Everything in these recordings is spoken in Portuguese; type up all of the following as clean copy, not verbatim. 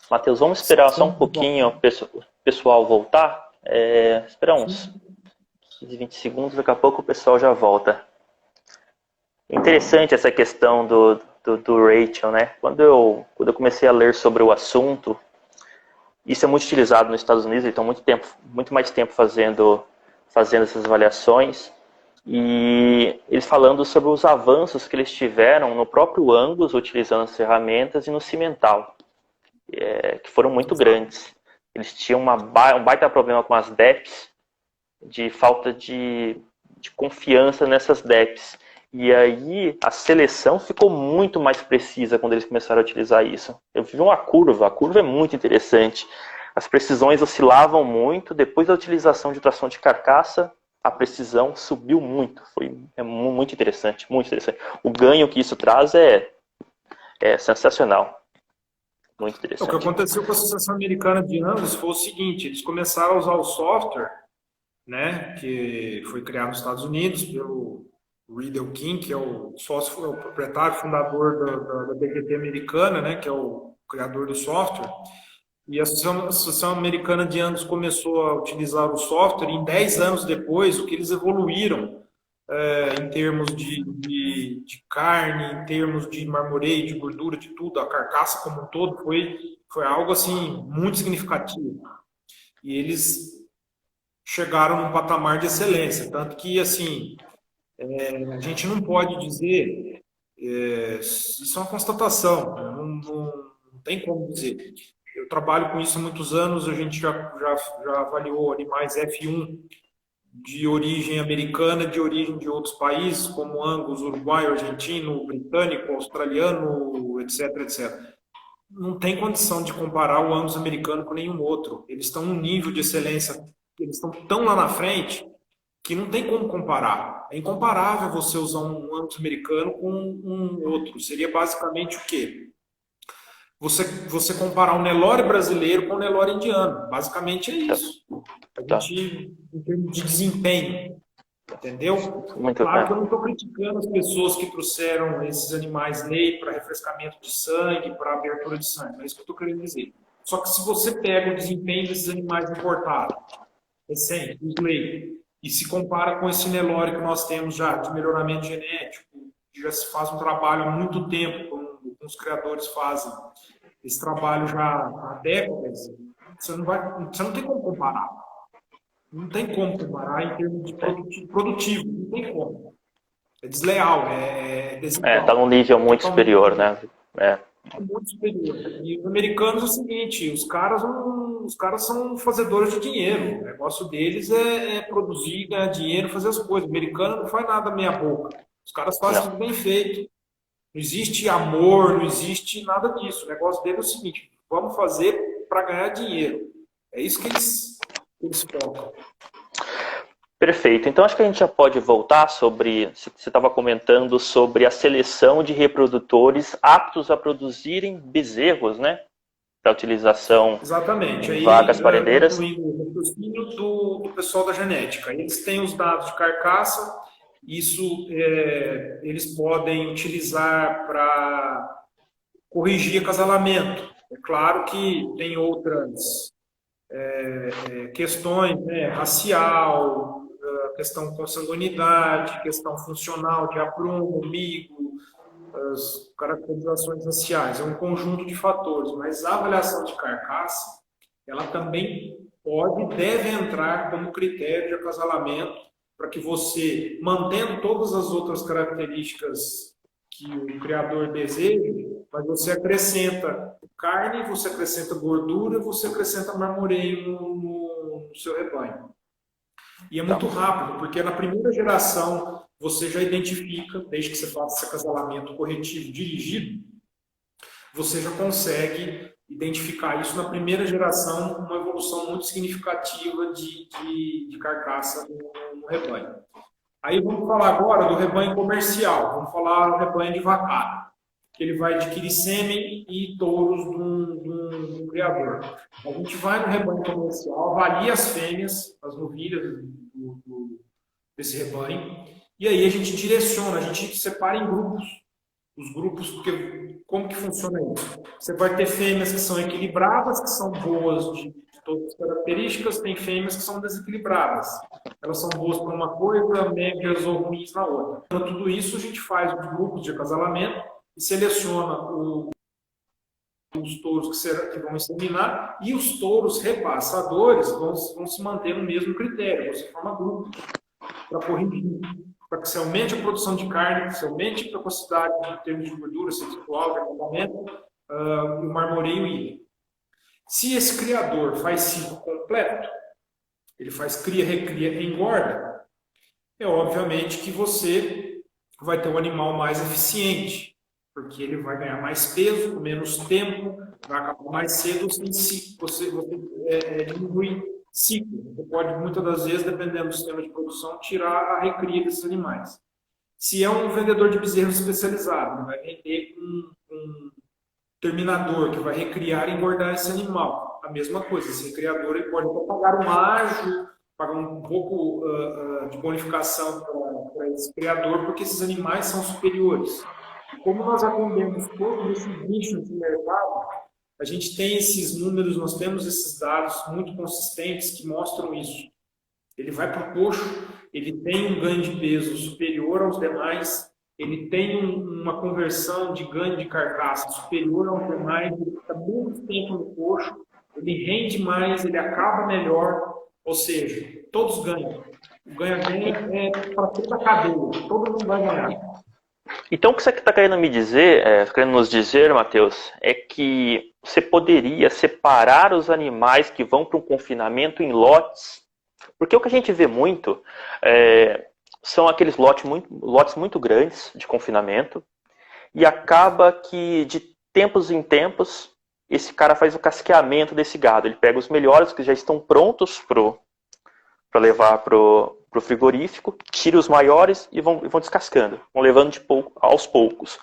Matheus, vamos esperar só um Sim, pouquinho o pessoal voltar. Esperar uns 15, 20 segundos, daqui a pouco o pessoal já volta. Interessante essa questão do Rachel, né? Quando eu comecei a ler sobre o assunto, isso é muito utilizado nos Estados Unidos, eles estão muito mais tempo fazendo essas avaliações. E eles falando sobre os avanços que eles tiveram no próprio Angus, utilizando as ferramentas, e no Cimental, que foram muito exato. grandes. Eles tinham um baita problema com as DEPs, de falta de confiança nessas DEPs. E aí a seleção ficou muito mais precisa quando eles começaram a utilizar isso. Eu vi uma curva, a curva é muito interessante. As precisões oscilavam muito, depois da utilização de tração de carcaça, a precisão subiu muito. É muito interessante, muito interessante. O ganho que isso traz é sensacional, muito O que interessante. aconteceu com a Associação Americana de Angus foi o seguinte: eles começaram a usar o software, né, que foi criado nos Estados Unidos pelo Riddle King, que é o sócio, é o proprietário, fundador da BGT americana, né, que é o criador do software. E a Associação Americana de Angus começou a utilizar o software, e em 10 anos depois, o que eles evoluíram em termos de carne, em termos de marmoreio, de gordura, de tudo, a carcaça como um todo, foi algo assim muito significativo. E eles chegaram num patamar de excelência, tanto que assim a gente não pode dizer, isso é uma constatação, não tem como dizer. Eu trabalho com isso há muitos anos, a gente já avaliou animais F1 de origem americana, de origem de outros países, como Angus, uruguaio, argentino, britânico, australiano, etc, etc. Não tem condição de comparar o Angus americano com nenhum outro. Eles estão num nível de excelência, eles estão tão lá na frente que não tem como comparar. É incomparável você usar um Angus americano com um outro. Seria basicamente o quê? Você comparar um Nelore brasileiro com um Nelore indiano. Basicamente é Tá, isso. A tá. gente, em termos de desempenho, entendeu? Muito, Claro que eu não estou criticando as pessoas que trouxeram esses animais lei para refrescamento de sangue, para abertura de sangue. Não é isso que eu estou querendo dizer. Só que se você pega o desempenho desses animais importados, recente, os lei, e se compara com esse Nelore que nós temos já de melhoramento genético, que já se faz um trabalho há muito tempo, como os criadores fazem esse trabalho já há décadas, você não tem como comparar. Não tem como comparar em termos de produtivo, não tem como. É desleal, é tá num desigual, nível é muito totalmente superior, né? É, muito superior. E os americanos é o seguinte, os caras são fazedores de dinheiro. O negócio deles é produzir, ganhar dinheiro, fazer as coisas. O americano não faz nada meia boca. Os caras fazem não. tudo bem feito. Não existe amor, não existe nada disso. O negócio deles é o seguinte, vamos fazer para ganhar dinheiro. É isso que eles focam. Perfeito. Então acho que a gente já pode voltar sobre. Você estava comentando sobre a seleção de reprodutores aptos a produzirem bezerros, né? Para utilização Exatamente. em Aí, vacas parendeiras. concluindo o raciocínio do pessoal da genética. Eles têm os dados de carcaça, isso eles podem utilizar para corrigir acasalamento. É claro que tem outras questões, né, racial, questão com sanguinidade, questão funcional de aprumo, migo, as caracterizações raciais, é um conjunto de fatores, mas a avaliação de carcaça, ela também pode e deve entrar como critério de acasalamento para que você, mantendo todas as outras características que o criador deseja, mas você acrescenta carne, você acrescenta gordura, você acrescenta marmoreio no seu rebanho. E é Tá. muito rápido, porque na primeira geração você já identifica, desde que você faça esse acasalamento corretivo dirigido, você já consegue identificar isso na primeira geração, uma evolução muito significativa de carcaça no rebanho. Aí vamos falar agora do rebanho comercial, vamos falar do rebanho de vacada, que ele vai adquirir sêmen e touros de um criador. A gente vai no rebanho comercial, avalia as fêmeas, as novilhas desse rebanho, e aí a gente direciona, a gente separa em grupos, os grupos, porque como que funciona isso? Você vai ter fêmeas que são equilibradas, que são boas de todas as características, tem fêmeas que são desequilibradas. Elas são boas para uma coisa, médias ou ruins na outra. Então, tudo isso a gente faz os grupos de acasalamento e seleciona os touros que vão inseminar e os touros repassadores vão se manter no mesmo critério. Você forma grupos para corrigir, para que se aumente a produção de carne, que se aumente a precocidade em termos de gordura sexual, de acabamento, o marmoreio e se esse criador faz ciclo completo, ele faz cria, recria e engorda, é obviamente que você vai ter um animal mais eficiente, porque ele vai ganhar mais peso, com menos tempo, vai acabar mais cedo sem ciclo. Você diminui ciclo. Você pode, muitas das vezes, dependendo do sistema de produção, tirar a recria desses animais. Se é um vendedor de bezerros especializado, ele vai vender um terminador que vai recriar e engordar esse animal. A mesma coisa, esse criador ele pode pagar um ágio, pagar um pouco de bonificação para esse criador, porque esses animais são superiores. E como nós atendemos todos esses nichos de mercado, a gente tem esses números, nós temos esses dados muito consistentes que mostram isso. Ele vai para o coxo, ele tem um ganho de peso superior aos demais, ele tem uma conversão de ganho de carcaça superior aos demais, ele fica muito tempo no coxo, ele rende mais, ele acaba melhor, ou seja, todos ganham. O ganha-ganha é para toda a cadeia, todo mundo vai ganhar. Então, o que você está querendo me dizer, querendo nos dizer, Matheus, é que você poderia separar os animais que vão para um confinamento em lotes, porque o que a gente vê muito são aqueles lotes muito grandes de confinamento, e acaba que de tempos em tempos esse cara faz o casqueamento desse gado. Ele pega os melhores que já estão prontos para levar para o frigorífico, tira os maiores e vão descascando, vão levando aos poucos.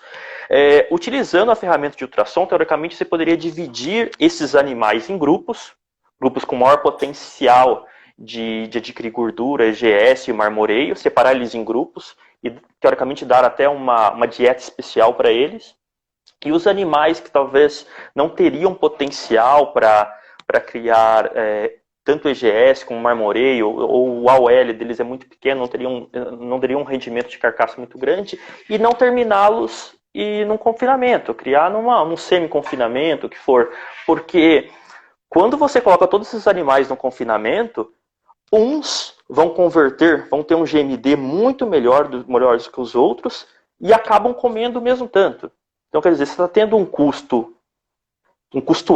Utilizando a ferramenta de ultrassom, teoricamente você poderia dividir esses animais em grupos com maior potencial de adquirir gordura, EGS e marmoreio, separar eles em grupos e teoricamente dar até uma dieta especial para eles. E os animais que talvez não teriam potencial para criar tanto EGS como marmoreio, ou o AOL deles é muito pequeno, não teriam um rendimento de carcaça muito grande, e não terminá-los num confinamento, criar num semi-confinamento, o que for. Porque quando você coloca todos esses animais no confinamento, uns vão ter um GMD muito melhores que os outros, e acabam comendo o mesmo tanto. Então, quer dizer, você está tendo um custo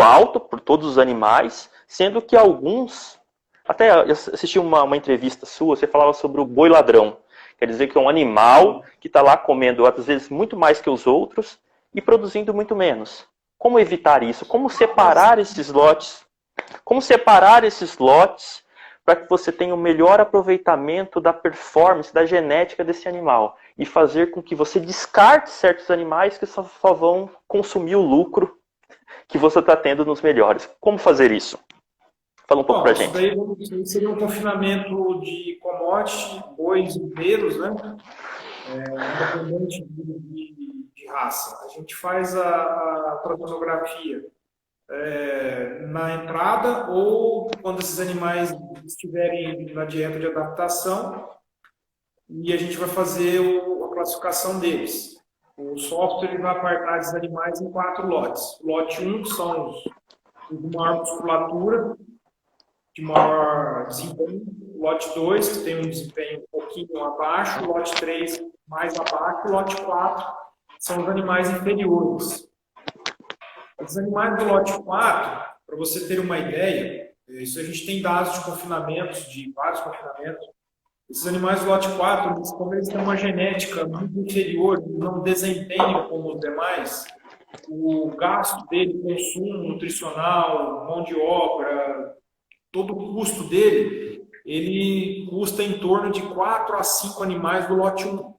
alto por todos os animais, sendo que alguns... Até eu assisti uma entrevista sua, você falava sobre o boi ladrão. Quer dizer que é um animal que está lá comendo, às vezes, muito mais que os outros e produzindo muito menos. Como evitar isso? Como separar esses lotes? Como separar esses lotes para que você tenha o melhor aproveitamento da performance, da genética desse animal? E fazer com que você descarte certos animais que só vão consumir o lucro que você está tendo nos melhores. Como fazer isso? Fala um pouco para a gente. Isso daí seria um confinamento de commodity, bois inteiros, né? Independente de raça. A gente faz a ultrassonografia na entrada ou quando esses animais estiverem na dieta de adaptação, e a gente vai fazer a classificação deles. O software ele vai apartar esses animais em 4 lotes. O lote 1 são os de maior musculatura, de maior desempenho. O lote 2, que tem um desempenho um pouquinho abaixo. O lote 3, mais abaixo. O lote 4 são os animais inferiores. Os animais do lote 4, para você ter uma ideia, isso a gente tem dados de confinamentos, de vários confinamentos. Esses animais do lote 4, como eles têm uma genética muito inferior, não desempenham como os demais, o gasto dele, consumo nutricional, mão de obra, todo o custo dele, ele custa em torno de 4 a 5 animais do lote 1.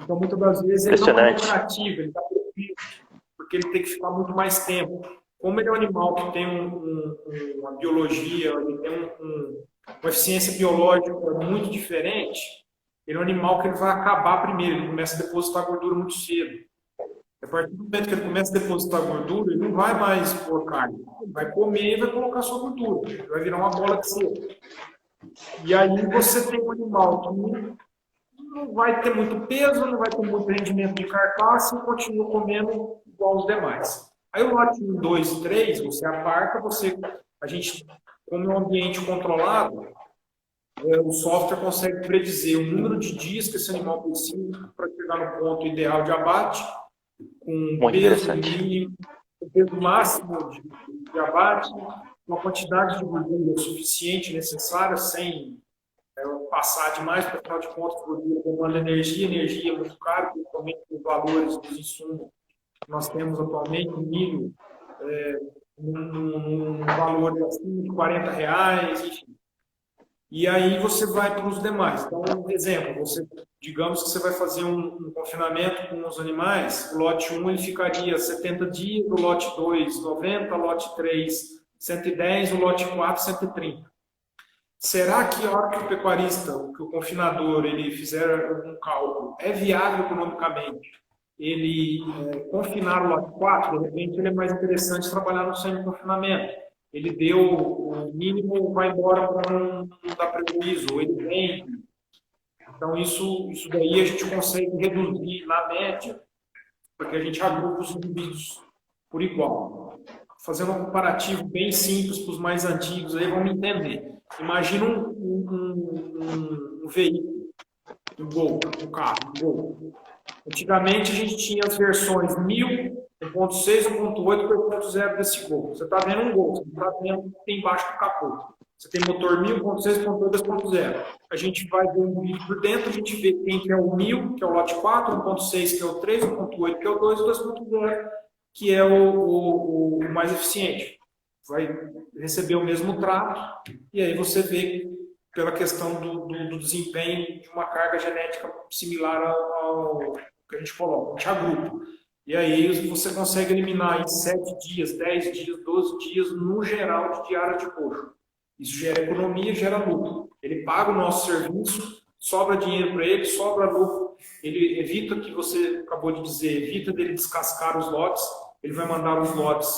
Então, muitas das vezes, ele não é lucrativo, ele está perfeito, porque ele tem que ficar muito mais tempo. Como ele é um animal que tem uma biologia, ele tem uma eficiência biológica muito diferente, ele é um animal que ele vai acabar primeiro, ele começa a depositar gordura muito cedo. A partir do momento que ele começa a depositar gordura, ele não vai mais pôr carne. Ele vai comer e vai colocar sua gordura. Ele vai virar uma bola de cera. E aí você tem um animal que não vai ter muito peso, não vai ter muito rendimento de carcaça e continua comendo igual os demais. Aí o lote 1, 2, 3, você aparta, a gente, como é um ambiente controlado, o software consegue predizer o número de dias que esse animal precisa para chegar no ponto ideal de abate, com peso mínimo, com peso máximo de abate, uma quantidade de gordura suficiente necessária, sem passar demais, porque afinal de contas, gordura demanda energia é muito caro, principalmente os valores dos insumos que nós temos atualmente, o milho, num valor acima de R$ 40, enfim. E aí você vai para os demais. Então, um exemplo, digamos que você vai fazer um confinamento com os animais, o lote 1 ele ficaria 70 dias, o lote 2, 90, o lote 3, 110, o lote 4, 130. Será que a hora que o pecuarista, que o confinador, ele fizer algum cálculo, é viável economicamente ele confinar o lote 4? De repente, ele é mais interessante trabalhar no semi-confinamento. Ele deu o mínimo, vai embora para não dar prejuízo, ou ele vende. Então, isso daí a gente consegue reduzir na média, porque a gente agrupa os indivíduos por igual. Fazendo um comparativo bem simples para os mais antigos, aí vamos entender. Imagina um veículo, um Gol, um carro, um Gol. Antigamente a gente tinha as versões 1000, 1.6, 1.8, 2.0 desse Gol. Você está vendo um Gol, você está vendo o que tem embaixo do capô. Você tem motor 1000, 1.6, 1.8, 2.0. A gente vai ver um vídeo por dentro, a gente vê quem que é o 1000, que é o lote 4, 1.6, que é o 3, 1.8, que é o 2, e 2.0, que é o mais eficiente. Vai receber o mesmo trato, e aí você vê pela questão do desempenho de uma carga genética similar ao que a gente coloca, a gente agrupa. E aí você consegue eliminar em 7 dias, 10 dias, 12 dias, no geral, de diária de coxo. Isso gera economia, gera lucro. Ele paga o nosso serviço, sobra dinheiro para ele, sobra lucro. Ele evita, que você acabou de dizer, evita dele descascar os lotes. Ele vai mandar os lotes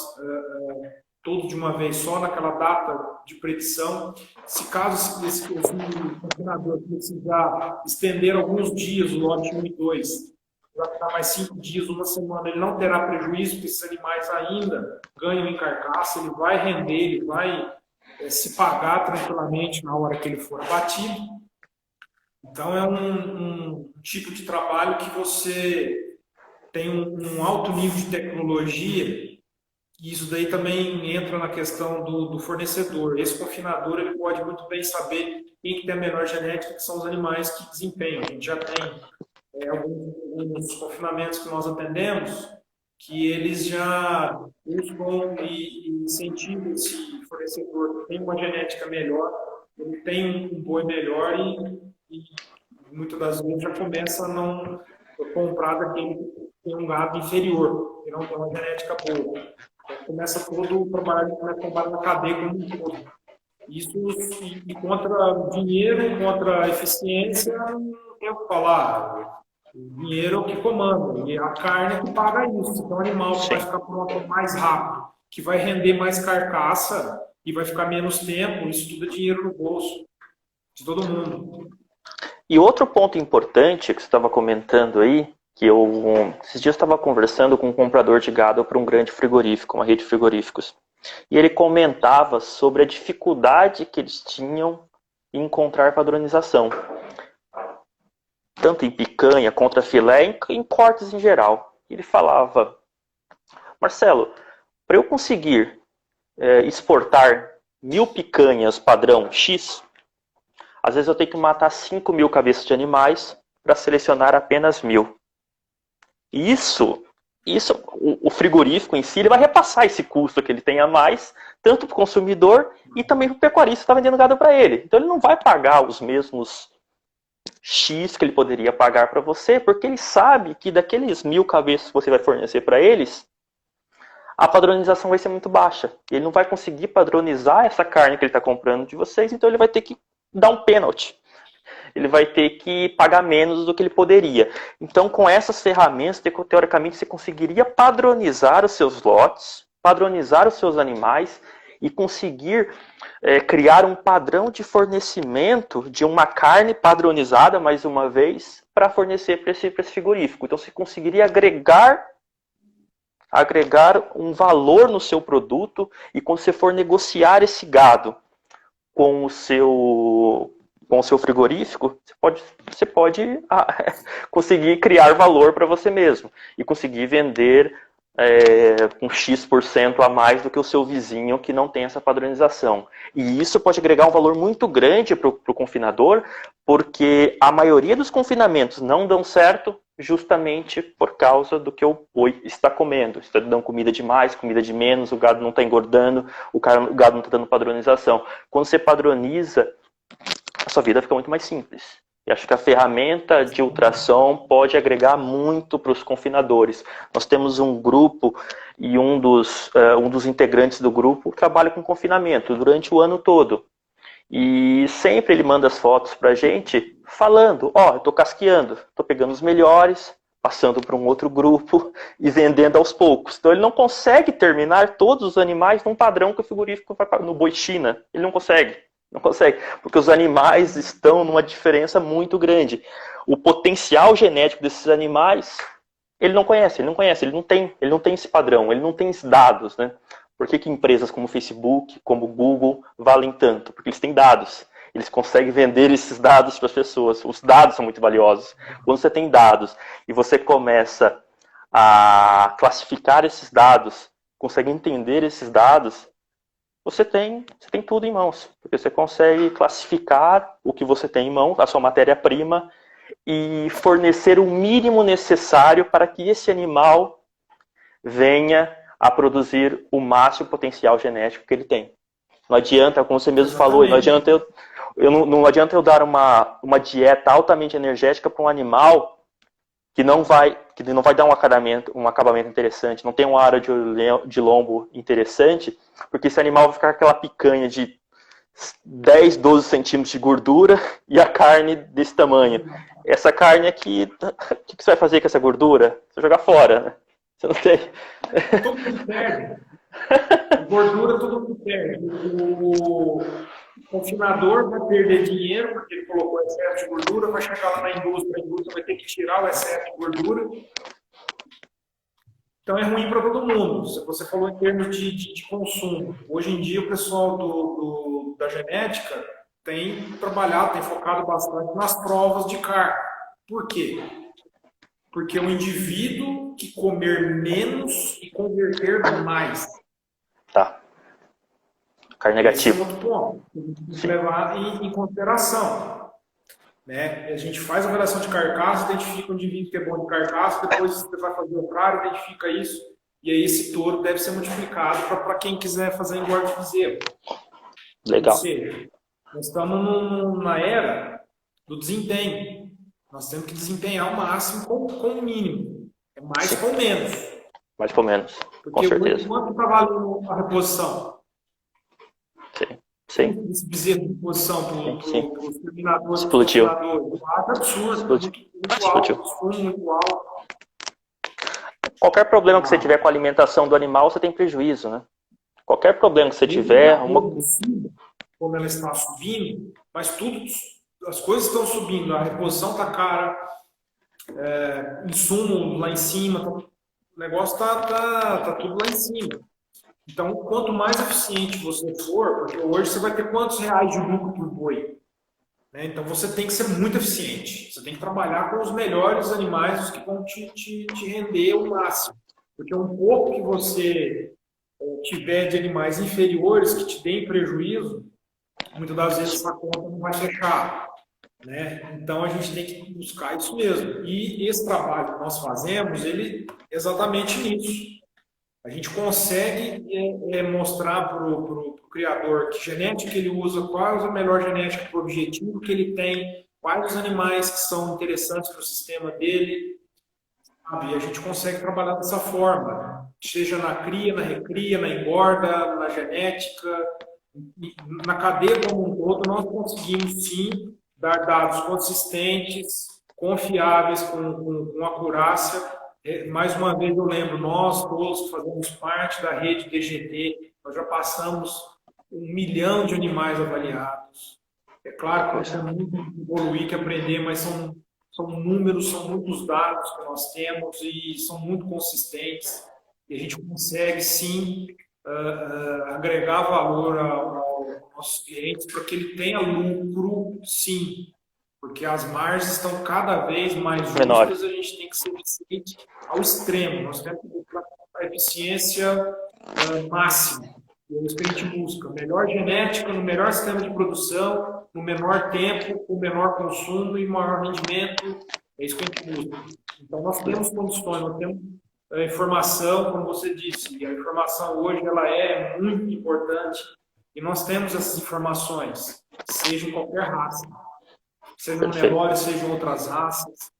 todos de uma vez só, naquela data de predição. Se caso esse confinador precisar estender alguns dias o lote 1 e 2, vai ficar mais 5 dias, uma semana, ele não terá prejuízo, porque esses animais ainda ganham em carcaça, ele vai render, ele vai se pagar tranquilamente na hora que ele for abatido. Então é um tipo de trabalho que você tem um alto nível de tecnologia. E isso daí também entra na questão do fornecedor. Esse confinador ele pode muito bem saber quem que tem a melhor genética, que são os animais que desempenham. A gente já tem alguns confinamentos que nós atendemos, que eles já buscam e incentivam esse fornecedor que tem uma genética melhor, ele tem um boi melhor e muitas das vezes já começa a não comprar daquele que tem um gado inferior, que não tem uma genética boa. Então, começa todo o trabalho na cadeia como um todo. Isso e contra dinheiro, contra eficiência, não tem o que falar. O dinheiro é o que comanda, e a carne é que paga isso. Então, o animal que vai ficar pronto mais rápido, que vai render mais carcaça e vai ficar menos tempo, isso tudo é dinheiro no bolso de todo mundo. E outro ponto importante que você estava comentando aí, que esses dias eu estava conversando com um comprador de gado para um grande frigorífico, uma rede de frigoríficos. E ele comentava sobre a dificuldade que eles tinham em encontrar padronização. Tanto em picanha, contra filé, em cortes em geral. Ele falava, Marcelo, para eu conseguir exportar 1000 picanhas padrão X, às vezes eu tenho que matar 5.000 cabeças de animais para selecionar apenas 1.000. Isso, o frigorífico em si, ele vai repassar esse custo que ele tem a mais, tanto para o consumidor e também para o pecuarista que está vendendo gado para ele. Então ele não vai pagar os mesmos X que ele poderia pagar para você, porque ele sabe que daqueles 1.000 cabeças que você vai fornecer para eles, a padronização vai ser muito baixa. Ele não vai conseguir padronizar essa carne que ele está comprando de vocês, então ele vai ter que dar um pênalti. ele vai ter que pagar menos do que ele poderia. Então, com essas ferramentas, teoricamente, você conseguiria padronizar os seus lotes, padronizar os seus animais e conseguir criar um padrão de fornecimento de uma carne padronizada, mais uma vez, para fornecer para esse frigorífico. Então, você conseguiria agregar um valor no seu produto, e quando você for negociar esse gado com o seu frigorífico, você pode conseguir criar valor para você mesmo e conseguir vender com X% a mais do que o seu vizinho que não tem essa padronização. E isso pode agregar um valor muito grande para o confinador, porque a maioria dos confinamentos não dão certo justamente por causa do que o boi está comendo. Está dando comida de mais, comida de menos, o gado não está engordando, o gado não está dando padronização. Quando você padroniza, a sua vida fica muito mais simples. E acho que a ferramenta de ultrassom pode agregar muito para os confinadores. Nós temos um grupo e um dos integrantes do grupo trabalha com confinamento durante o ano todo. E sempre ele manda as fotos para a gente falando, eu estou casqueando, estou pegando os melhores, passando para um outro grupo e vendendo aos poucos. Então ele não consegue terminar todos os animais num padrão que o frigorífico vai no boi China. Ele não consegue. Não consegue, porque os animais estão numa diferença muito grande. O potencial genético desses animais, ele não conhece, ele não tem esse padrão, ele não tem esses dados, né? Por que empresas como o Facebook, como o Google, valem tanto? Porque eles têm dados. Eles conseguem vender esses dados para as pessoas. Os dados são muito valiosos. Quando você tem dados e você começa a classificar esses dados, consegue entender esses dados, você tem tudo em mãos. Porque você consegue classificar o que você tem em mãos, a sua matéria-prima, e fornecer o mínimo necessário para que esse animal venha a produzir o máximo potencial genético que ele tem. Não adianta, como você mesmo falou, não adianta eu dar uma dieta altamente energética para um animal que não vai dar um acabamento interessante, não tem uma área de lombo interessante, porque esse animal vai ficar com aquela picanha de 10, 12 centímetros de gordura e a carne desse tamanho. Essa carne aqui, o que você vai fazer com essa gordura? Você vai jogar fora, né? Você não tem... Tudo que perde. Gordura, tudo que perde. O confinador vai perder dinheiro porque ele colocou excesso de gordura, vai chegar lá na indústria, a indústria vai ter que tirar o excesso de gordura. Então é ruim para todo mundo. Você falou em termos de consumo. Hoje em dia o pessoal da genética tem trabalhado, tem focado bastante nas provas de carne. Por quê? Porque o indivíduo que comer menos e converter mais. Tá. Carne negativa. Esse é outro ponto. Tem que levar em consideração. Né? A gente faz a avaliação de carcaça, identifica o indivíduo que é bom de carcaça, depois você vai fazer o cara, identifica isso, e aí esse touro deve ser multiplicado para quem quiser fazer engorde de bezerro. Legal. Ou seja, nós estamos na era do desempenho. Nós temos que desempenhar o máximo com o mínimo. É mais Sim. com menos. Mais com menos, porque com certeza. Quanto está valendo a reposição? Sim. Esse bezerro de reposição para os terminadores. Explodiu. Absurdo. Muito alto. Qualquer problema que você tiver com a alimentação do animal, você tem prejuízo, né? Qualquer problema que você tiver... Como ela está subindo, mas as coisas estão subindo, a reposição está cara, insumo lá em cima, o negócio tá tudo lá em cima. Então, quanto mais eficiente você for, porque hoje você vai ter quantos reais de lucro por boi? Né? Então, você tem que ser muito eficiente. Você tem que trabalhar com os melhores animais, os que vão te render o máximo. Porque um pouco que você tiver de animais inferiores que te deem prejuízo, muitas das vezes essa conta não vai fechar. Né? Então, a gente tem que buscar isso mesmo. E esse trabalho que nós fazemos, ele é exatamente nisso. A gente consegue mostrar para o criador que genética ele usa, qual é a melhor genética para o objetivo que ele tem, quais os animais que são interessantes para o sistema dele. Sabe? E a gente consegue trabalhar dessa forma, né? Seja na cria, na recria, na engorda, na genética, na cadeia como um todo, nós conseguimos sim dar dados consistentes, confiáveis, com acurácia. Mais uma vez eu lembro, nós todos que fazemos parte da rede DGT, nós já passamos 1 milhão de animais avaliados. É claro que nós temos muito que evoluir, que aprender, mas são números, são muitos dados que nós temos e são muito consistentes. E a gente consegue, sim, agregar valor aos nossos clientes para que ele tenha lucro, sim. Porque as margens estão cada vez mais justas, a gente tem que ser eficiente ao extremo. Nós temos que buscar a eficiência máxima. É isso que a gente busca. Melhor genética, no melhor sistema de produção, no menor tempo, com menor consumo e maior rendimento. É isso que a gente busca. Então, nós temos condições, nós temos informação, como você disse. E a informação hoje ela é muito importante. E nós temos essas informações, seja em qualquer raça. Seja no Nelore, seja em outras raças.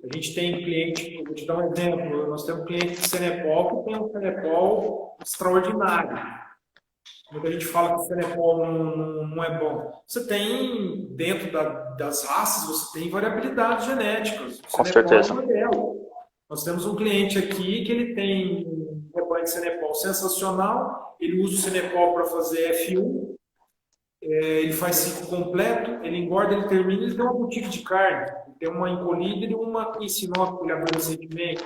A gente tem cliente, vou te dar um exemplo, nós temos cliente de Cenepol que tem um Cenepol extraordinário. Muita gente fala que o Cenepol não é bom. Você tem, dentro das raças, você tem variabilidades genéticas. Com certeza. Nós temos um cliente aqui que ele tem um rebanho de Cenepol sensacional, ele usa o Cenepol para fazer F1, ele faz ciclo completo, ele engorda, ele termina, ele tem uma boutique de carne, ele tem uma em Colíder e uma em Sinop, que ele abriu recentemente.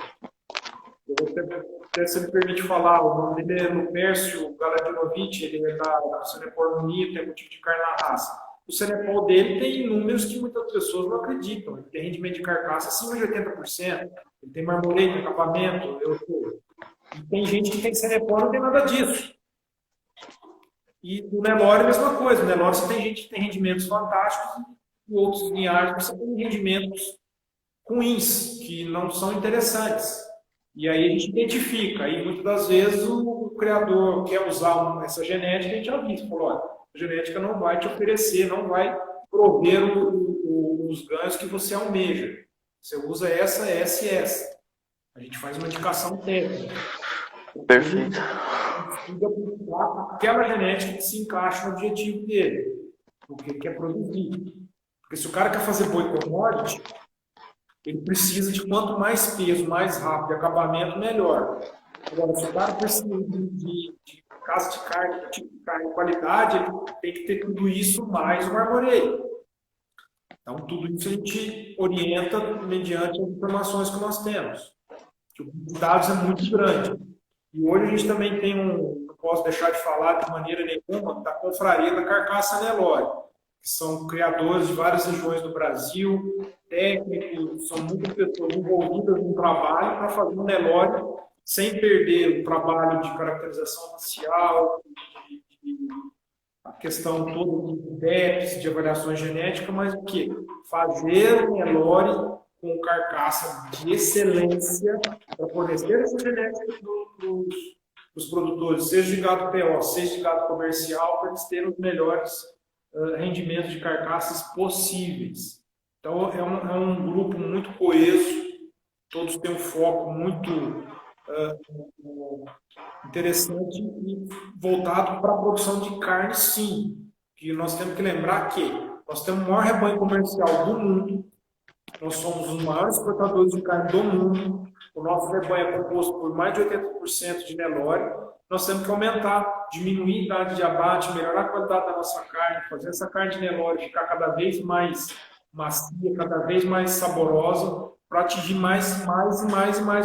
Se me permite falar, o nome dele é Lupercio Galadinovic, ele é da Cenepol Unida, tem boutique de carne na raça. O Cenepol dele tem números que muitas pessoas não acreditam. Ele tem rendimento de carcaça acima de 80%, ele tem marmoreio, acabamento, e tem gente que tem Cenepol e não tem nada disso. E no Nelore a mesma coisa. No Nelore você tem gente que tem rendimentos fantásticos e outros linhagens você tem rendimentos ruins, que não são interessantes. E aí a gente identifica. Aí muitas das vezes o criador quer usar essa genética e a gente avisa. Falou, olha, a genética não vai te oferecer, não vai prover os ganhos que você almeja. Você usa essa, essa e essa. A gente faz uma indicação técnica. Perfeito. Aquela genética que se encaixa no objetivo dele, o que ele quer produzir. Porque se o cara quer fazer boi commodity, ele precisa de quanto mais peso, mais rápido, de acabamento, melhor. Agora, se o cara precisa de casa de carne, tipo de carne de qualidade, ele tem que ter tudo isso mais o marmoreio. Então, tudo isso a gente orienta mediante as informações que nós temos. O banco de dados é muito grande. E hoje a gente também tem não posso deixar de falar de maneira nenhuma, da Confraria da Carcaça Nelore, que são criadores de várias regiões do Brasil, técnicos, são muitas pessoas envolvidas no trabalho para fazer um Nelore sem perder o trabalho de caracterização racial, a questão toda de déficit, de avaliações genéticas, mas o quê? Fazer um Nelore com carcaça de excelência para fornecer essa genética para os produtores, seja de gado PO, seja de gado comercial, para eles terem os melhores rendimentos de carcaças possíveis. Então, é um grupo muito coeso, todos têm um foco muito interessante e voltado para a produção de carne, sim. Que nós temos que lembrar que nós temos o maior rebanho comercial do mundo, nós somos os maiores exportadores de carne do mundo, o nosso rebanho é composto por mais de 80% de Nelore, nós temos que aumentar, diminuir a idade de abate, melhorar a qualidade da nossa carne, fazer essa carne de Nelore ficar cada vez mais macia, cada vez mais saborosa, para atingir mais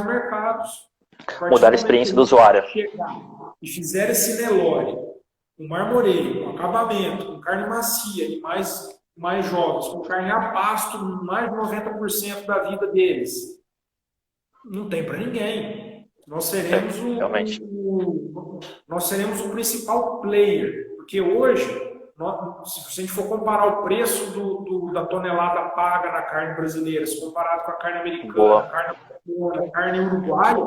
mercados. Mudar a experiência do usuário. E fizer esse Nelore, com marmoreio, com acabamento, com carne macia, animais mais jovens, com carne a pasto, mais de 90% da vida deles, não tem para ninguém. Nós seremos nós seremos o principal player, porque hoje, se a gente for comparar o preço da tonelada paga na carne brasileira, se comparado com a carne americana, a carne uruguaia,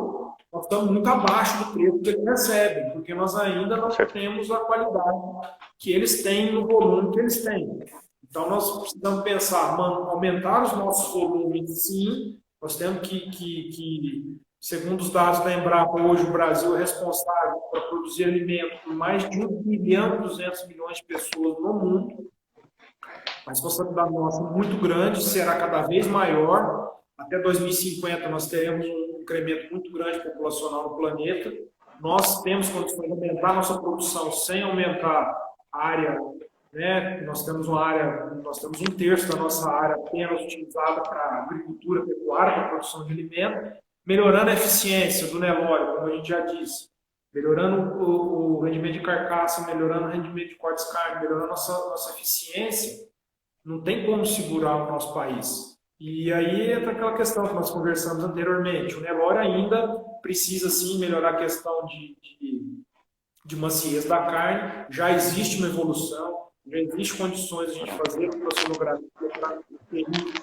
nós estamos muito abaixo do preço que eles recebem, porque nós ainda não temos a qualidade que eles têm no volume que eles têm. Então, nós precisamos pensar, aumentar os nossos volumes, sim. Nós temos que, segundo os dados da Embrapa, hoje o Brasil é responsável por produzir alimento por mais de 1 bilhão e 200 milhões de pessoas no mundo. uma responsabilidade nossa muito grande, será cada vez maior. Até 2050 nós teremos um incremento muito grande populacional no planeta. Nós temos condições de aumentar nossa produção sem aumentar a área, né? Nós temos um terço da nossa área apenas utilizada para agricultura pecuária, para produção de alimento, melhorando a eficiência do Nelore, como a gente já disse, melhorando o rendimento de carcaça, melhorando o rendimento de cortes de carne, melhorando a nossa eficiência. Não tem como segurar o nosso país. E aí entra aquela questão que nós conversamos anteriormente. O Nelore ainda precisa, sim, melhorar a questão de maciez da carne. Já existe uma evolução, já existe condições de a gente fazer ultrassonografia para conferir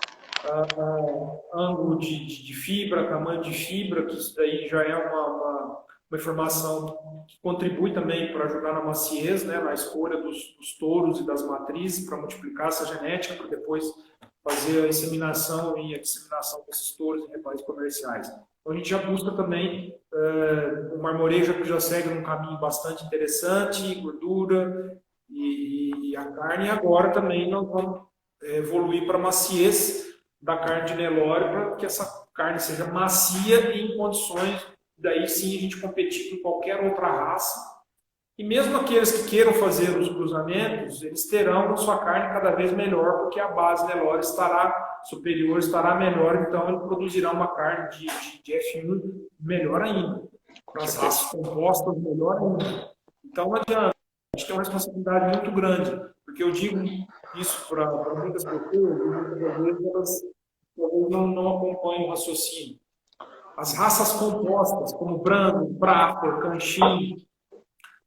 ângulo de fibra, tamanho de fibra, que isso daí já é uma informação que contribui também para ajudar na maciez, né, na escolha dos touros e das matrizes, para multiplicar essa genética, para depois fazer a inseminação e a disseminação desses touros em rebanhos comerciais. Então a gente já busca também, o marmoreio já segue num caminho bastante interessante, gordura e a carne, e agora também nós vamos evoluir para a maciez da carne de Nelore, para que essa carne seja macia e em condições, daí sim a gente competir com qualquer outra raça. E mesmo aqueles que queiram fazer os cruzamentos, eles terão sua carne cada vez melhor, porque a base Nelore estará superior, estará melhor, então ele produzirá uma carne de F1 melhor ainda. Para as raças compostas, melhor ainda. Então não adianta, a gente tem uma responsabilidade muito grande, porque eu digo isso para muitas pessoas, e muitas vezes elas não acompanham o raciocínio. As raças compostas, como Brahma, Prata, Canchim,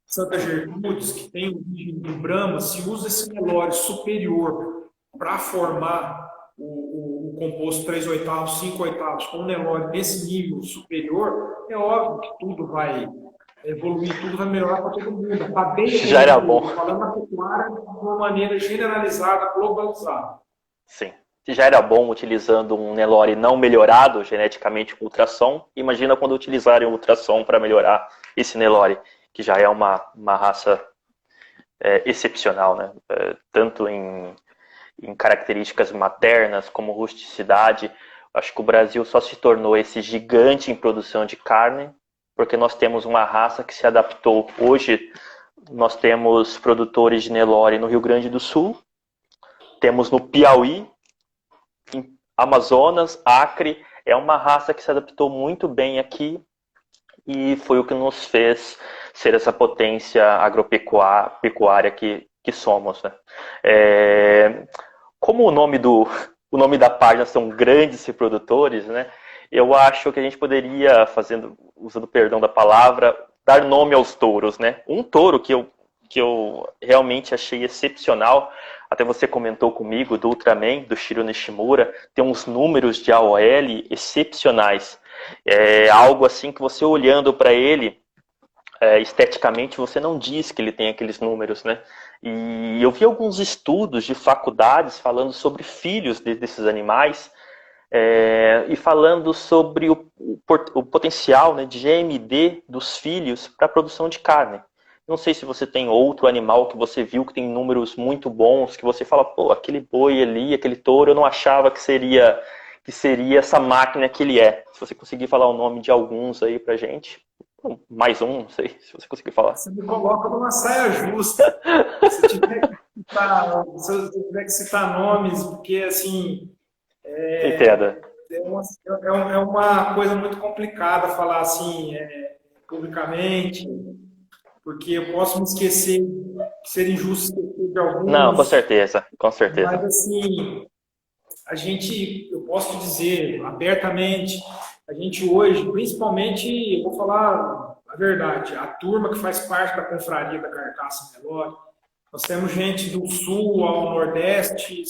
Santa Gertrudes, que tem origem em Brahma, se usa esse Nelore superior para formar o composto 3/8, 5/8, com o Nelore nesse nível superior, é óbvio que tudo vai evoluir, tudo vai melhorar para todo mundo. Está bem já era bom. Falando na pecuária de uma maneira generalizada, globalizada. Sim. Se já era bom utilizando um Nelore não melhorado geneticamente com ultrassom, imagina quando utilizarem o ultrassom para melhorar esse Nelore, que já é uma raça excepcional, né? Tanto em características maternas como rusticidade. Acho que o Brasil só se tornou esse gigante em produção de carne porque nós temos uma raça que se adaptou. Hoje nós temos produtores de Nelore no Rio Grande do Sul, temos no Piauí, em Amazonas, Acre. É uma raça que se adaptou muito bem aqui e foi o que nos fez ser essa potência agropecuária que somos, né? Como o nome da página são grandes reprodutores, né? Eu acho que a gente poderia, usando perdão da palavra, dar nome aos touros, né? Um touro que eu realmente achei excepcional, até você comentou comigo, do Ultraman, do Shiro Nishimura, tem uns números de AOL excepcionais. É algo assim que você olhando para ele, esteticamente, você não diz que ele tem aqueles números, né? E eu vi alguns estudos de faculdades falando sobre filhos desses animais, e falando sobre o potencial, né, de GMD dos filhos para a produção de carne. Não sei se você tem outro animal que você viu que tem números muito bons, que você fala, pô, aquele boi ali, aquele touro, eu não achava que seria essa máquina que ele é. Se você conseguir falar o nome de alguns aí pra gente. Mais um, não sei se você conseguir falar. Você me coloca numa saia justa. Se eu tiver que citar nomes, porque assim... Entenda. É uma coisa muito complicada falar assim publicamente, porque eu posso me esquecer, ser injusto de alguns. Não, com certeza, com certeza. Mas assim, eu posso te dizer abertamente, a gente hoje, principalmente, eu vou falar a verdade, a turma que faz parte da confraria da Carcaça Nelore, nós temos gente do sul ao nordeste,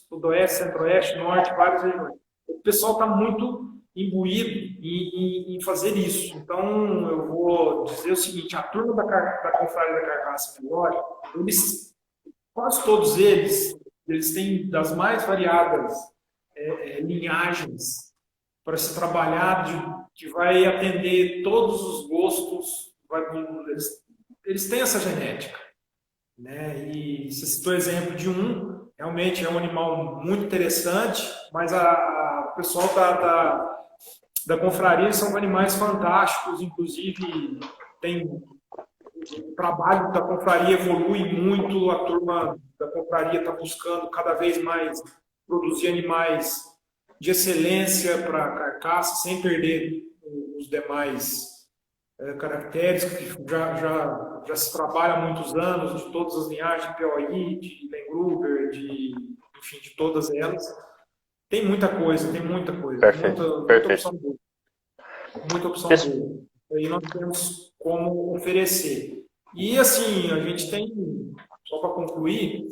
sudoeste, centro-oeste, norte, várias regiões. O pessoal está muito imbuído em fazer isso. Então, eu vou dizer o seguinte, a turma da confraria da Carcaça Nelore, quase todos eles têm das mais variadas linhagens para se trabalhar, que vai atender todos os gostos, eles têm essa genética. Né? E você citou o exemplo de um, realmente é um animal muito interessante, mas o pessoal da confraria são animais fantásticos, inclusive tem o trabalho da confraria evolui muito, a turma da confraria está buscando cada vez mais produzir animais de excelência para carcaça, sem perder os demais caracteres, que já se trabalha há muitos anos, de todas as linhagens de POI, de Lemgruber, enfim, de todas elas. Tem muita coisa, Perfeito, muita perfeito. opção boa. Muita opção boa. Aí nós temos como oferecer. E assim, a gente tem, só para concluir,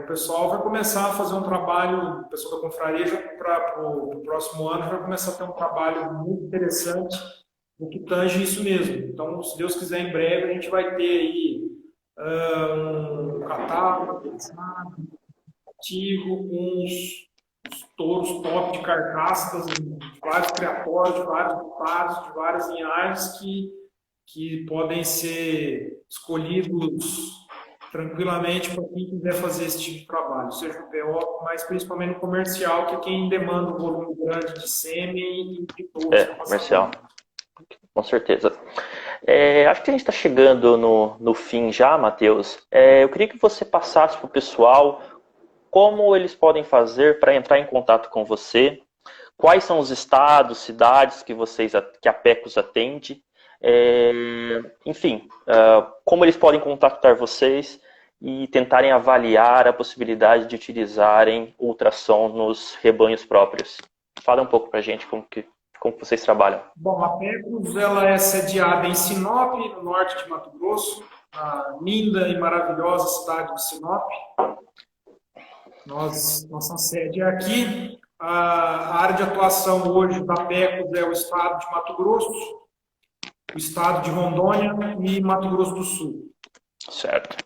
o pessoal vai começar a fazer um trabalho, o pessoal da confraria para o próximo ano vai começar a ter um trabalho muito interessante no que tange isso mesmo. Então, se Deus quiser, em breve a gente vai ter aí um catálogo ativo com os touros top de carcaças de vários criatórios, de vários pares, de várias linhagens que podem ser escolhidos tranquilamente para quem quiser fazer esse tipo de trabalho, seja no PO, mas principalmente no comercial, que é quem demanda um volume grande de sêmen e de touros. Comercial. Com certeza. Acho que a gente está chegando no fim já, Matheus. Eu queria que você passasse para o pessoal como eles podem fazer para entrar em contato com você, quais são os estados, cidades que a Pecos atende, enfim, como eles podem contactar vocês e tentarem avaliar a possibilidade de utilizarem ultrassom nos rebanhos próprios. Fala um pouco para a gente como vocês trabalham. Bom, a Pecos ela é sediada em Sinop, no norte de Mato Grosso, a linda e maravilhosa cidade de Sinop. Nossa sede é aqui. A área de atuação hoje da Pecos é o estado de Mato Grosso, o estado de Rondônia e Mato Grosso do Sul. Certo.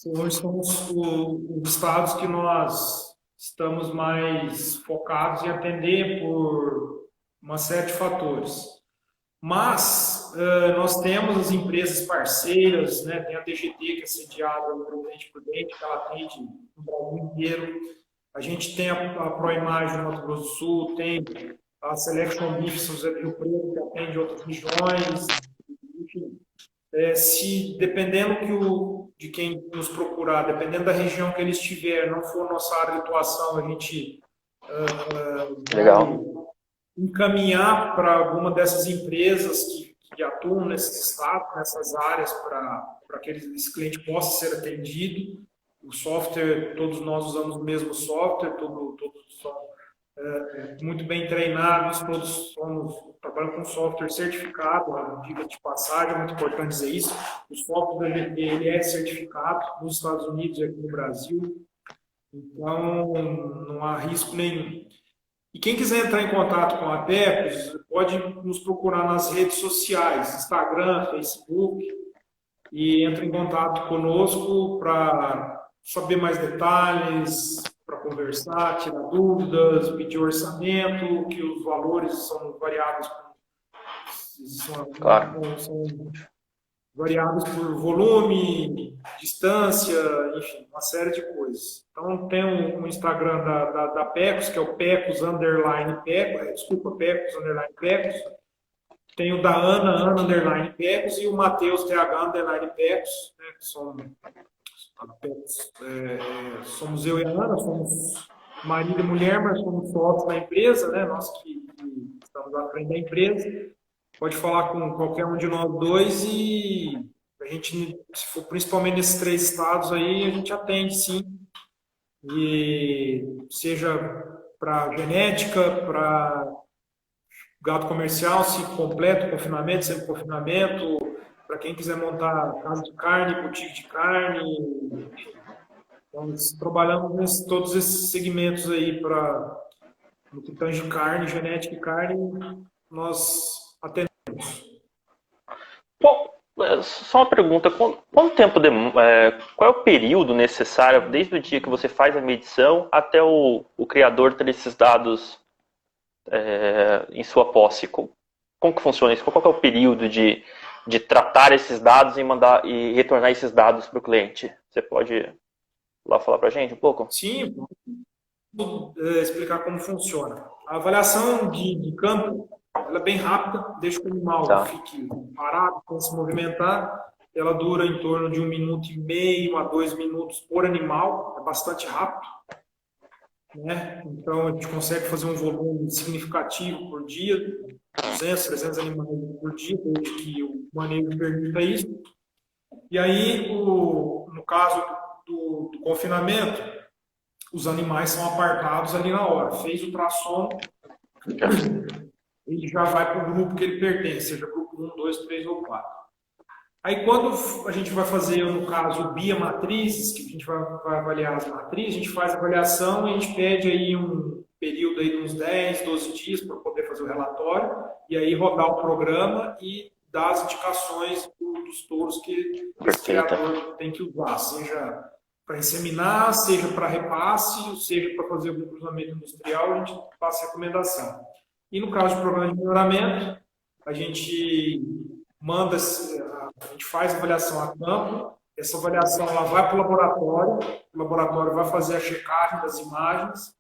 Hoje são os estados que nós estamos mais focados em atender por uma série de fatores. Mas nós temos as empresas parceiras, né? Tem a DGT, que é sediada no Dente por Dente, que ela atende no Brasil inteiro. A gente tem a ProImagem no Mato Grosso do Sul, tem a Selection Beef São José do Rio Preto, que atende outras regiões. Enfim, dependendo de quem nos procurar, dependendo da região que ele estiver, não for nossa área de atuação, a gente Legal. encaminhar para alguma dessas empresas que atuam nesses estados, nessas áreas, para que esse cliente possa ser atendido. O software, todos nós usamos o mesmo software, todos são muito bem treinados, todos trabalham com software certificado, diga de passagem, é muito importante dizer isso. O software da GT, ele é certificado nos Estados Unidos e aqui no Brasil, então não há risco nenhum. E quem quiser entrar em contato com a Pecos, pode nos procurar nas redes sociais, Instagram, Facebook, e entre em contato conosco para saber mais detalhes, para conversar, tirar dúvidas, pedir orçamento, que os valores são variados, Claro. são variados por volume, distância, enfim, uma série de coisas. Então tem um Instagram da Pecos, que é o Pecos _ Pecos, desculpa, Pecos _ Pecos. Tem o da Ana _ Pecos, e o Matheus TH _ Pecos, né, que somos eu e a Ana, somos marido e mulher, mas somos sócios da empresa, né, nós que estamos à frente da empresa. Pode falar com qualquer um de nós dois e a gente, se for principalmente nesses 3 estados aí, a gente atende sim. E seja para genética, para gado comercial, ciclo completo, confinamento, sem confinamento, para quem quiser montar casa de carne, boutique de carne. Então, trabalhamos todos esses segmentos aí no que tange carne, genética e carne, nós atendemos. Bom, só uma pergunta, quanto tempo qual é o período necessário desde o dia que você faz a medição até o criador ter esses dados em sua posse? Como que funciona isso? Qual que é o período de tratar esses dados e retornar esses dados para o cliente? Você pode lá falar pra gente um pouco? Sim, vou explicar como funciona. A avaliação de campo, ela é bem rápida, deixa que o animal Tá. fique parado, sem se movimentar. Ela dura em torno de 1 minuto e meio a 2 minutos por animal, é bastante rápido, né? Então a gente consegue fazer um volume significativo por dia, 200, 300 animais por dia, desde que o manejo permita isso. E aí, no caso do confinamento, os animais são apartados ali na hora. Fez o ultrassom, ele já vai para o grupo que ele pertence, seja grupo 1, 2, 3 ou 4. Aí, quando a gente vai fazer, no caso, biomatrizes, que a gente vai avaliar as matrizes, a gente faz a avaliação e a gente pede aí um período aí de uns 10, 12 dias para poder fazer o relatório e aí rodar o programa e dar as indicações dos touros que esse criador tem que usar, seja para inseminar, seja para repasse, seja para fazer algum cruzamento industrial, a gente passa a recomendação. E no caso de programa de melhoramento, a gente manda, a gente faz a avaliação a campo, essa avaliação ela vai para o laboratório vai fazer a checagem das imagens,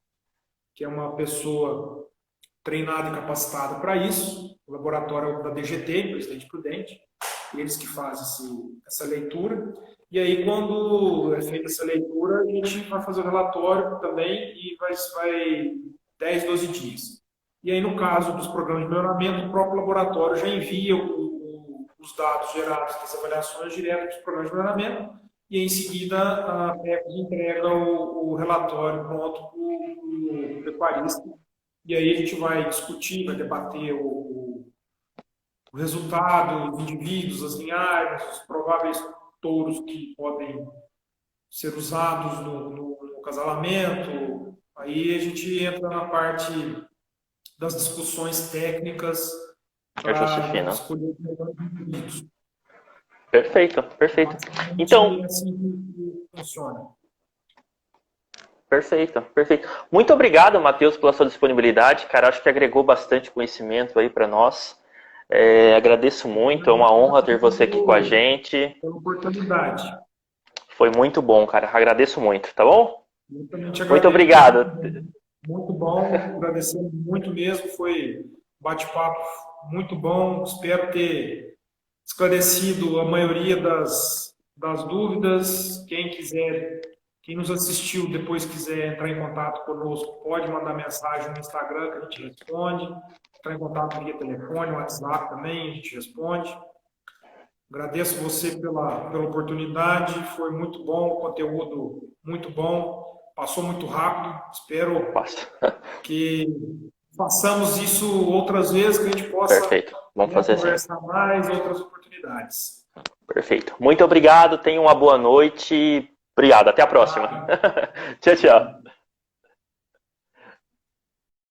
que é uma pessoa treinada e capacitada para isso, o laboratório da DGT, Presidente Prudente, eles que fazem essa leitura, e aí quando é feita essa leitura, a gente vai fazer o relatório também e vai 10, 12 dias. E aí, no caso dos programas de melhoramento, o próprio laboratório já envia os dados gerados das avaliações direto para os programas de melhoramento e, em seguida, a PECOS entrega o relatório pronto para o pecuarista. E aí a gente vai discutir, vai debater o resultado, os indivíduos, as linhagens, os prováveis touros que podem ser usados no acasalamento. Aí a gente entra na parte das discussões técnicas para escolher os melhores indivíduos. Perfeito, perfeito. Então, assim que funciona. Perfeito, perfeito. Muito obrigado, Matheus, pela sua disponibilidade. Cara, acho que agregou bastante conhecimento aí para nós. Agradeço muito, é uma honra ter você aqui com a gente. Pela oportunidade. Foi muito bom, cara. Agradeço muito, tá bom? Muito obrigado. Muito bom, agradecer muito mesmo. Foi um bate-papo muito bom. Espero ter esclarecido a maioria das dúvidas. Quem nos assistiu depois quiser entrar em contato conosco, pode mandar mensagem no Instagram que a gente responde. Entrar em contato via telefone, WhatsApp também, a gente responde. Agradeço você pela oportunidade, foi muito bom, o conteúdo muito bom, passou muito rápido. Espero que façamos isso outras vezes, que a gente possa Vamos fazer conversar mais, outras oportunidades. Perfeito. Muito obrigado, tenha uma boa noite. Obrigado, até a próxima. Tchau, tchau.